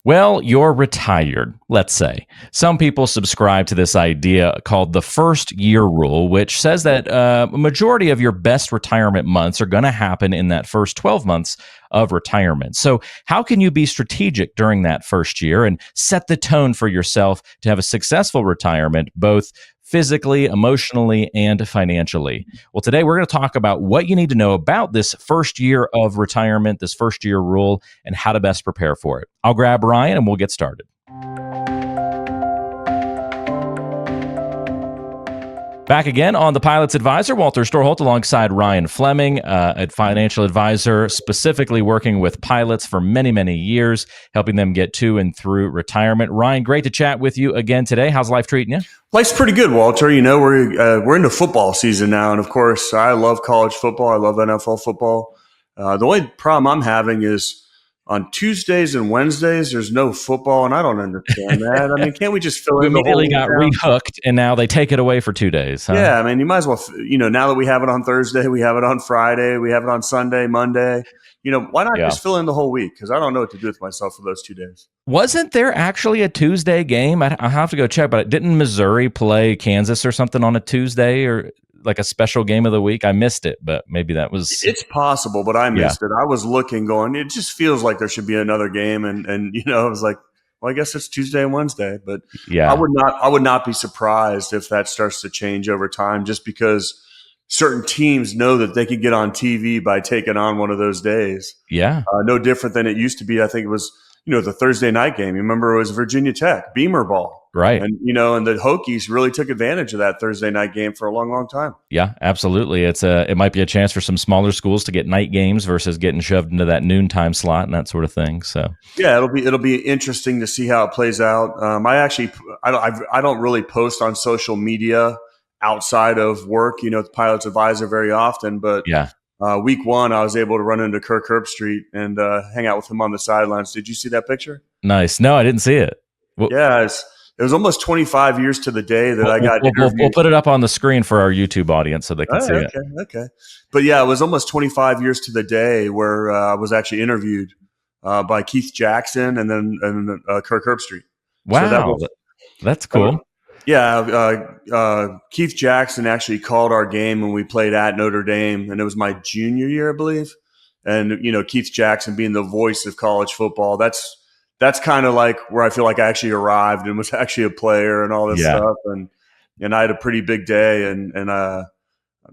Well, you're retired, let's say. Some people subscribe to this idea called the first year rule, which says that a majority of your best retirement months are going to happen in that first 12 months of retirement. So, how can you be strategic during that first year and set the tone for yourself to have a successful retirement, both physically, emotionally, and financially? Well, today we're going to talk about what you need to know about this first year of retirement, this first year rule, and how to best prepare for it. I'll grab Ryan and we'll get started. Back again on the Pilot's Advisor, Walter Storholt alongside Ryan Fleming, a financial advisor specifically working with pilots for many, many years, helping them get to and through retirement. Ryan, great to chat with you again today. How's life treating you? Life's pretty good, Walter. You know, we're into football season now, and of course, I love college football. I love NFL football. The only problem I'm having is on Tuesdays and Wednesdays, there's no football, and I don't understand that. I mean, can't we just fill You in the whole immediately week got now? rehooked, and now they take it away for 2 days, huh? Yeah, I mean, you might as well, now that we have it on Thursday, we have it on Friday, we have it on Sunday, Monday. Why not just fill in the whole week? Because I don't know what to do with myself for those 2 days. Wasn't there actually a Tuesday game? I have to go check, but didn't Missouri play Kansas or something on a Tuesday or like a special game of the week? I missed it, but maybe that was... It's possible, but I missed it. I was looking, going, it just feels like there should be another game. And I was like, well, I guess it's Tuesday and Wednesday. But yeah, I would not be surprised if that starts to change over time, just because certain teams know that they could get on TV by taking on one of those days. Yeah. No different than it used to be. I think it was, the Thursday night game. You remember it was Virginia Tech, Beamer ball. Right. And, and the Hokies really took advantage of that Thursday night game for a long, long time. Yeah, absolutely. It might be a chance for some smaller schools to get night games versus getting shoved into that noontime slot and that sort of thing. So yeah, it'll be interesting to see how it plays out. I don't really post on social media outside of work, the Pilot's Advisor very often, but yeah. Week one, I was able to run into Kirk Herbstreit and hang out with him on the sidelines. Did you see that picture? Nice. No, I didn't see it. Yeah, it was almost 25 years to the day that I got interviewed. We'll put it up on the screen for our YouTube audience so they can see it. Okay. But yeah, it was almost 25 years to the day where I was actually interviewed by Keith Jackson and then Kirk Herbstreit. Wow, so that's cool. Keith Jackson actually called our game when we played at Notre Dame, and it was my junior year, I believe. And, Keith Jackson being the voice of college football, that's kind of like where I feel like I actually arrived and was actually a player and all this stuff. And I had a pretty big day. And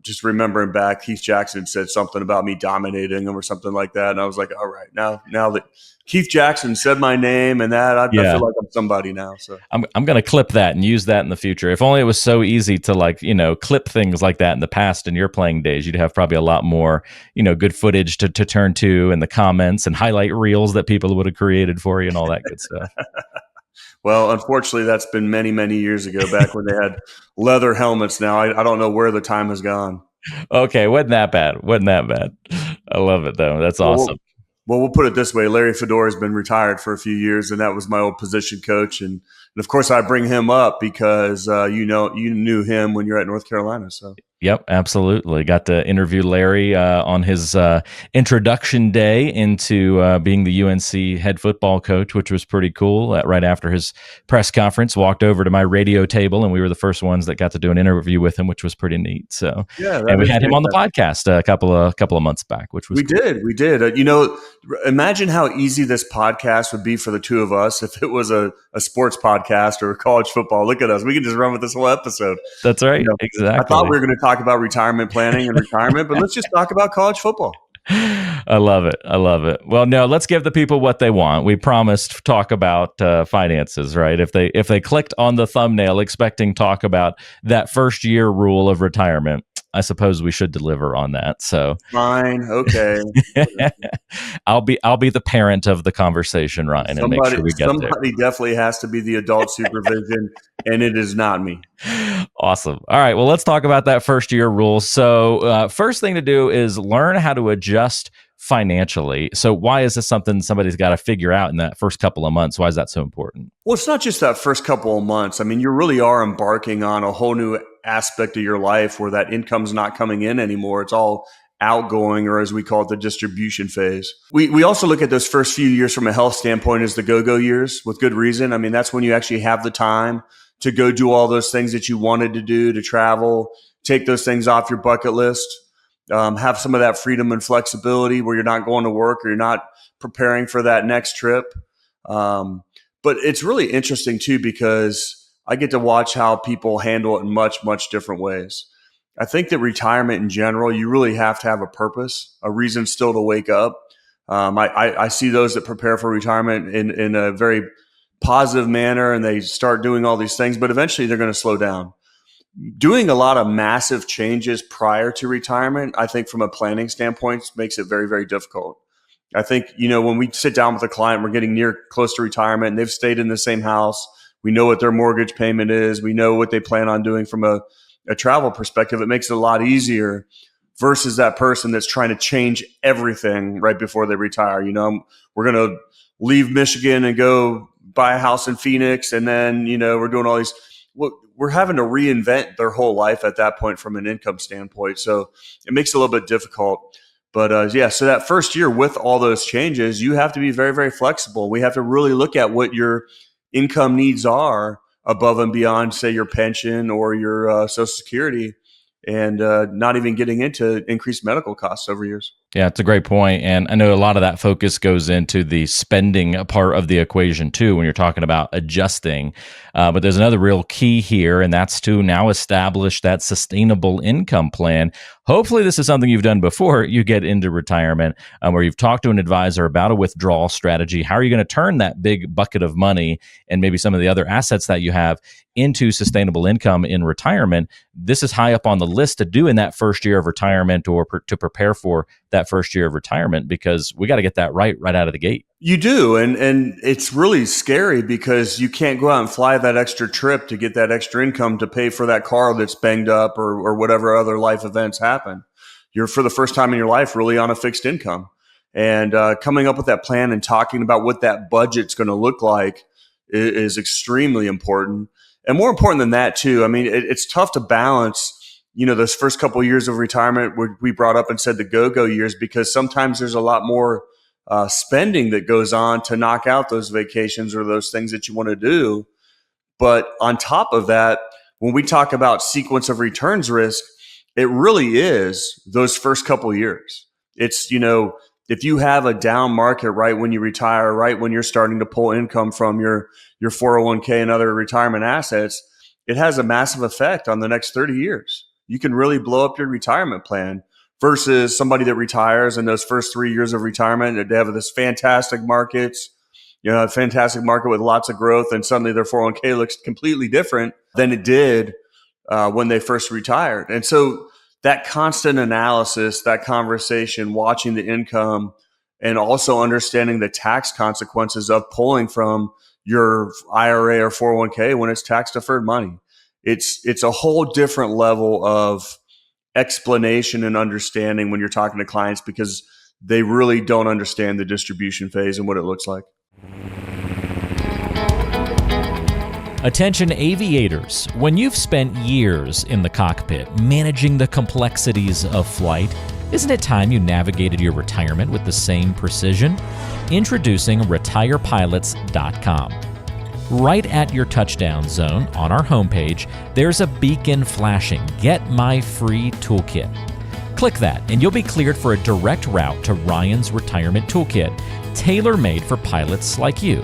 just remembering back, Keith Jackson said something about me dominating him or something like that. And I was like, all right, now that Keith Jackson said my name and that, I feel like I'm somebody now. So I'm going to clip that and use that in the future. If only it was so easy to clip things like that in the past in your playing days, you'd have probably a lot more, good footage to turn to in the comments and highlight reels that people would have created for you and all that good stuff. Well, unfortunately, that's been many, many years ago, back when they had leather helmets. Now, I don't know where the time has gone. Okay, wasn't that bad. I love it, though. That's awesome. Well, we'll put it this way. Larry Fedora has been retired for a few years, and that was my old position coach. And of course, I bring him up because, you knew him when you're at North Carolina. So. Yep, absolutely. Got to interview Larry on his introduction day into being the UNC head football coach, which was pretty cool. Right after his press conference, walked over to my radio table, and we were the first ones that got to do an interview with him, which was pretty neat. So, and we had him on the podcast a couple of months back, which was cool. We did. Imagine how easy this podcast would be for the two of us if it was a sports podcast or college football. Look at us; we can just run with this whole episode. That's right. Exactly. I thought we were going to talk about retirement planning and retirement, but let's just talk about college football. I love it. Well, no, let's give the people what they want. We promised to talk about finances, right? If they clicked on the thumbnail expecting talk about that first year rule of retirement, I suppose we should deliver on that. So fine, okay. I'll be the parent of the conversation, Ryan, and make sure we get there. Somebody definitely has to be the adult supervision, and it is not me. Awesome. All right. Well, let's talk about that first year rule. So first thing to do is learn how to adjust financially. So why is this something somebody's got to figure out in that first couple of months? Why is that so important? Well, it's not just that first couple of months. I mean, you really are embarking on a whole new aspect of your life where that income's not coming in anymore. It's all outgoing, or as we call it, the distribution phase. We also look at those first few years from a health standpoint as the go-go years, with good reason. I mean, that's when you actually have the time to go do all those things that you wanted to do, to travel, take those things off your bucket list, have some of that freedom and flexibility where you're not going to work or you're not preparing for that next trip. But it's really interesting too, because I get to watch how people handle it in much, much different ways. I think that retirement in general, you really have to have a purpose, a reason still to wake up. I see those that prepare for retirement in a very positive manner, and they start doing all these things, but eventually they're going to slow down. Doing a lot of massive changes prior to retirement, I think from a planning standpoint, makes it very, very difficult. I think, when we sit down with a client, we're getting close to retirement, and they've stayed in the same house. We know what their mortgage payment is. We know what they plan on doing from a travel perspective. It makes it a lot easier versus that person that's trying to change everything right before they retire. We're going to leave Michigan and go buy a house in Phoenix. And then, we're doing all these, we're having to reinvent their whole life at that point from an income standpoint. So it makes it a little bit difficult. But so that first year with all those changes, you have to be very, very flexible. We have to really look at what your income needs are above and beyond, say, your pension or your Social Security, and not even getting into increased medical costs over years. Yeah, it's a great point. And I know a lot of that focus goes into the spending part of the equation too, when you're talking about adjusting. But there's another real key here, and that's to now establish that sustainable income plan. Hopefully this is something you've done before you get into retirement, where you've talked to an advisor about a withdrawal strategy. How are you going to turn that big bucket of money and maybe some of the other assets that you have into sustainable income in retirement? This is high up on the list to do in that first year of retirement, or to prepare for that first year of retirement, because we got to get that right out of the gate. You do. And it's really scary because you can't go out and fly that extra trip to get that extra income to pay for that car that's banged up or whatever other life events happen. You're, for the first time in your life, really on a fixed income. And coming up with that plan and talking about what that budget's going to look like is extremely important. And more important than that, too, I mean, it's tough to balance, those first couple of years of retirement we brought up and said the go-go years, because sometimes there's a lot more spending that goes on to knock out those vacations or those things that you want to do. But on top of that, when we talk about sequence of returns risk, it really is those first couple of years. It's, if you have a down market right when you retire, right when you're starting to pull income from your 401k and other retirement assets, it has a massive effect on the next 30 years. You can really blow up your retirement plan versus somebody that retires in those first 3 years of retirement. They have this fantastic markets, a fantastic market with lots of growth, and suddenly their 401k looks completely different than it did when they first retired. And so that constant analysis, that conversation, watching the income, and also understanding the tax consequences of pulling from your IRA or 401k when it's tax deferred money. It's a whole different level of explanation and understanding when you're talking to clients, because they really don't understand the distribution phase and what it looks like. Attention aviators, when you've spent years in the cockpit managing the complexities of flight, isn't it time you navigated your retirement with the same precision? Introducing retirepilots.com. Right at your touchdown zone on our homepage, there's a beacon flashing, "Get my free toolkit." Click that and you'll be cleared for a direct route to Ryan's retirement toolkit, tailor-made for pilots like you.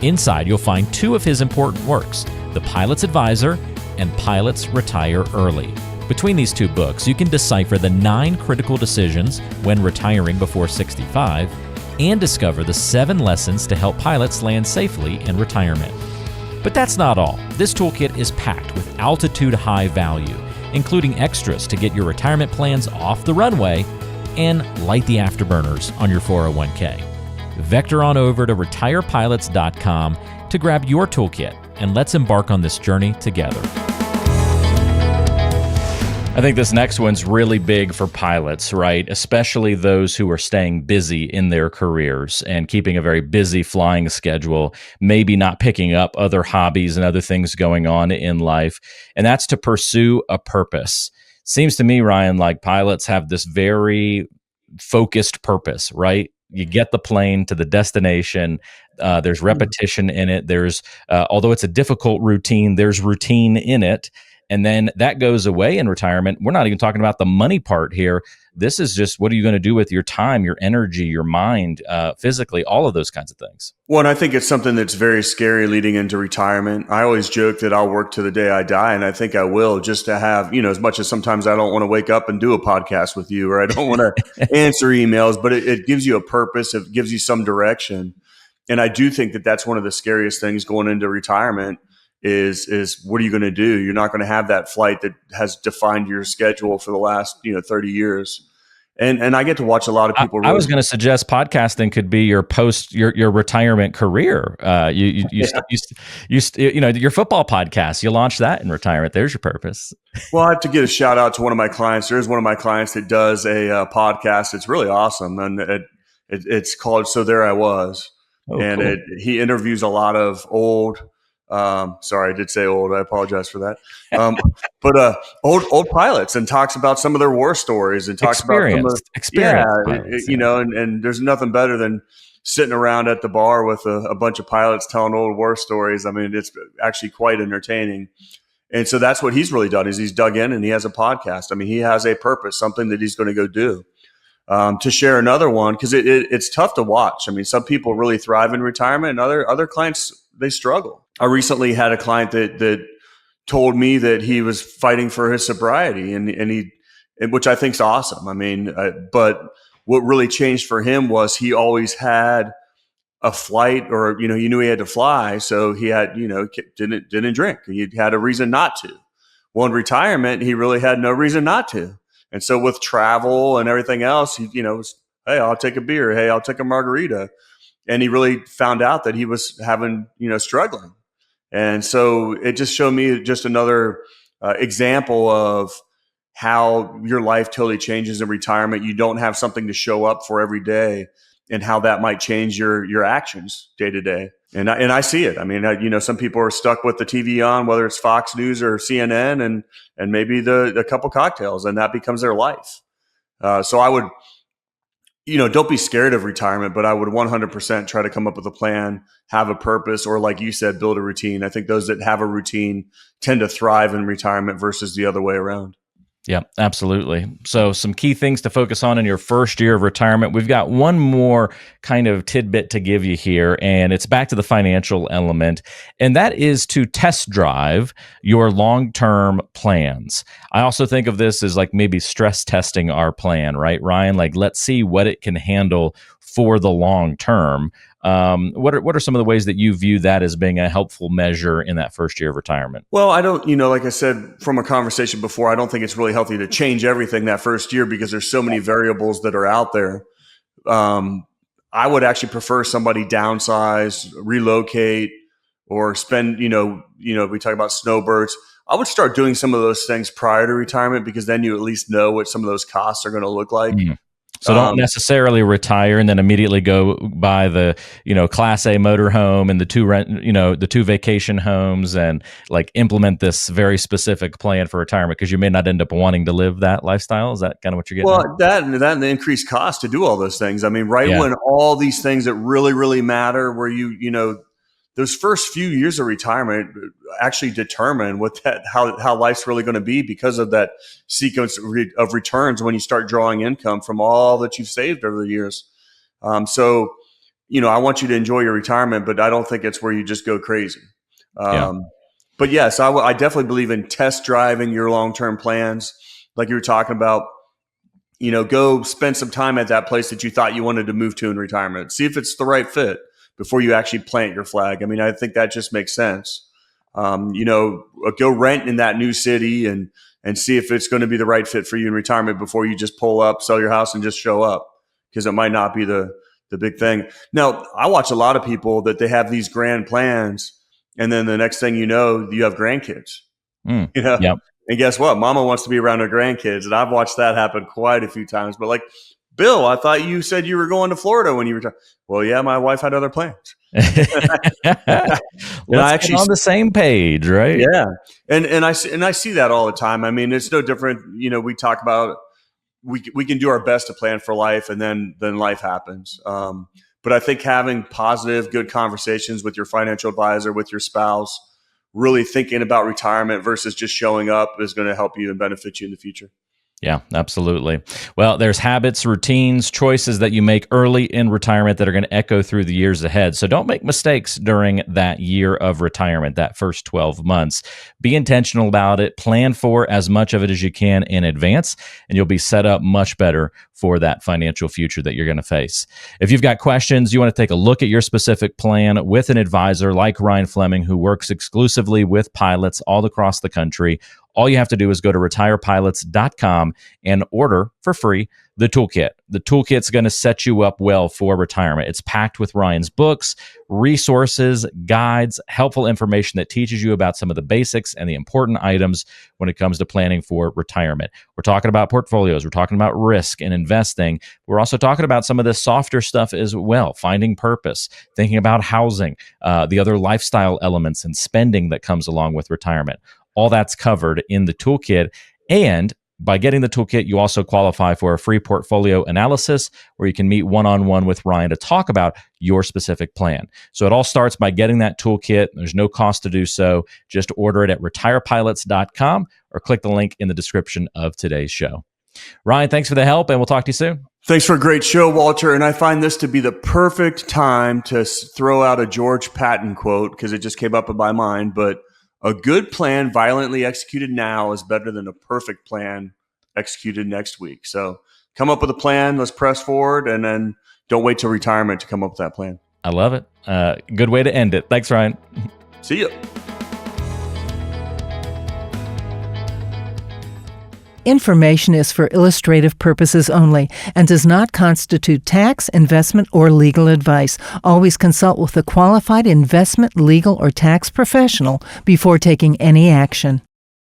Inside, you'll find two of his important works, The Pilot's Advisor and Pilots Retire Early. Between these two books, you can decipher the 9 critical decisions when retiring before 65 and discover the 7 lessons to help pilots land safely in retirement. But that's not all. This toolkit is packed with altitude-high value, including extras to get your retirement plans off the runway and light the afterburners on your 401k. Vector on over to retirepilots.com to grab your toolkit, and let's embark on this journey together. I think this next one's really big for pilots, right? Especially those who are staying busy in their careers and keeping a very busy flying schedule, maybe not picking up other hobbies and other things going on in life. And that's to pursue a purpose. Seems to me, Ryan, like pilots have this very focused purpose, right? You get the plane to the destination. There's repetition in it. There's, although it's a difficult routine, there's routine in it. And then that goes away in retirement. We're not even talking about the money part here. This is just what are you going to do with your time, your energy, your mind, physically, all of those kinds of things. Well, and I think it's something that's very scary leading into retirement. I always joke that I'll work to the day I die, and I think I will, just to have, as much as sometimes I don't want to wake up and do a podcast with you, or I don't want to answer emails, but it gives you a purpose. It gives you some direction. And I do think that that's one of the scariest things going into retirement is what are you going to do? You're not going to have that flight that has defined your schedule for the last 30 years. And I get to watch a lot of people. I was going to suggest podcasting could be your your retirement career. Your football podcast. You launch that in retirement. There's your purpose. Well, I have to give a shout out to one of my clients. There's one of my clients that does a podcast. It's really awesome, and it's called "So There I Was," and cool. He interviews a lot of old. Sorry, I did say old. I apologize for that. But old pilots, and talks about some of their war stories, and talks about some of pilots, and there's nothing better than sitting around at the bar with a bunch of pilots telling old war stories. I mean, it's actually quite entertaining. And so that's what he's really done is he's dug in and he has a podcast. I mean, he has a purpose, something that he's going to go do. To share another one, because it's tough to watch. I mean, some people really thrive in retirement, and other clients, they struggle. I recently had a client that told me that he was fighting for his sobriety, and which I think is awesome. I mean, but what really changed for him was he always had a flight, or he knew he had to fly, so he had didn't drink. He had a reason not to. Well, in retirement, he really had no reason not to, and so with travel and everything else, he was, hey, I'll take a beer. Hey, I'll take a margarita, and he really found out that he was having struggling. And so it just showed me just another example of how your life totally changes in retirement. You don't have something to show up for every day, and how that might change your actions day to day. And I see it. I mean, some people are stuck with the TV on, whether it's Fox News or CNN, and maybe a couple cocktails, and that becomes their life. So I would, don't be scared of retirement, but I would 100% try to come up with a plan, have a purpose, or like you said, build a routine. I think those that have a routine tend to thrive in retirement versus the other way around. Yeah, absolutely. So some key things to focus on in your first year of retirement. We've got one more kind of tidbit to give you here, and it's back to the financial element, and that is to test drive your long-term plans. I also think of this as like maybe stress testing our plan, right, Ryan? Like, let's see what it can handle for the long term. What are some of the ways that you view that as being a helpful measure in that first year of retirement? Well, I don't, like I said from a conversation before, I don't think it's really healthy to change everything that first year because there's so many variables that are out there. I would actually prefer somebody downsize, relocate, or spend, we talk about snowbirds. I would start doing some of those things prior to retirement because then you at least know what some of those costs are going to look like. Mm. So don't necessarily retire and then immediately go buy the, Class A motorhome and the two vacation homes and like implement this very specific plan for retirement because you may not end up wanting to live that lifestyle. Is that kind of what you're getting? Well, that and the increased cost to do all those things. I mean, when all these things that really, really matter, where those first few years of retirement actually determine how life's really going to be because of that sequence of returns when you start drawing income from all that you've saved over the years. So, I want you to enjoy your retirement, but I don't think it's where you just go crazy. But yes, I definitely believe in test driving your long-term plans. Like you were talking about, go spend some time at that place that you thought you wanted to move to in retirement. See if it's the right fit before you actually plant your flag. I mean, I think that just makes sense. Go rent in that new city and see if it's going to be the right fit for you in retirement before you just pull up, sell your house, and just show up, because it might not be the big thing. Now, I watch a lot of people that they have these grand plans, and then the next thing you know, you have grandkids. Yep. And guess what? Mama wants to be around her grandkids, and I've watched that happen quite a few times. But like, Bill, I thought you said you were going to Florida when you retired. Well, yeah, my wife had other plans. Let's get on the same page, right? Yeah. And I see that all the time. I mean, it's no different. We talk about, we can do our best to plan for life, and then life happens. But I think having positive, good conversations with your financial advisor, with your spouse, really thinking about retirement versus just showing up is going to help you and benefit you in the future. Yeah, absolutely. Well, there's habits, routines, choices that you make early in retirement that are going to echo through the years ahead. So don't make mistakes during that year of retirement, that first 12 months. Be intentional about it. Plan for as much of it as you can in advance, and you'll be set up much better for that financial future that you're going to face. If you've got questions, you want to take a look at your specific plan with an advisor like Ryan Fleming, who works exclusively with pilots all across the country. All you have to do is go to retirepilots.com and order for free the toolkit. The toolkit's going to set you up well for retirement. It's packed with Ryan's books, resources, guides, helpful information that teaches you about some of the basics and the important items when it comes to planning for retirement. We're talking about portfolios. We're talking about risk and investing. We're also talking about some of the softer stuff as well, finding purpose, thinking about housing, the other lifestyle elements and spending that comes along with retirement. All that's covered in the toolkit. And by getting the toolkit, you also qualify for a free portfolio analysis where you can meet one-on-one with Ryan to talk about your specific plan. So it all starts by getting that toolkit. There's no cost to do so. Just order it at retirepilots.com or click the link in the description of today's show. Ryan, thanks for the help, and we'll talk to you soon. Thanks for a great show, Walter. And I find this to be the perfect time to throw out a George Patton quote because it just came up in my mind, but a good plan violently executed now is better than a perfect plan executed next week. So come up with a plan, let's press forward, and then don't wait till retirement to come up with that plan. I love it. Good way to end it. Thanks, Ryan. See you. Information is for illustrative purposes only and does not constitute tax, investment, or legal advice. Always consult with a qualified investment, legal, or tax professional before taking any action.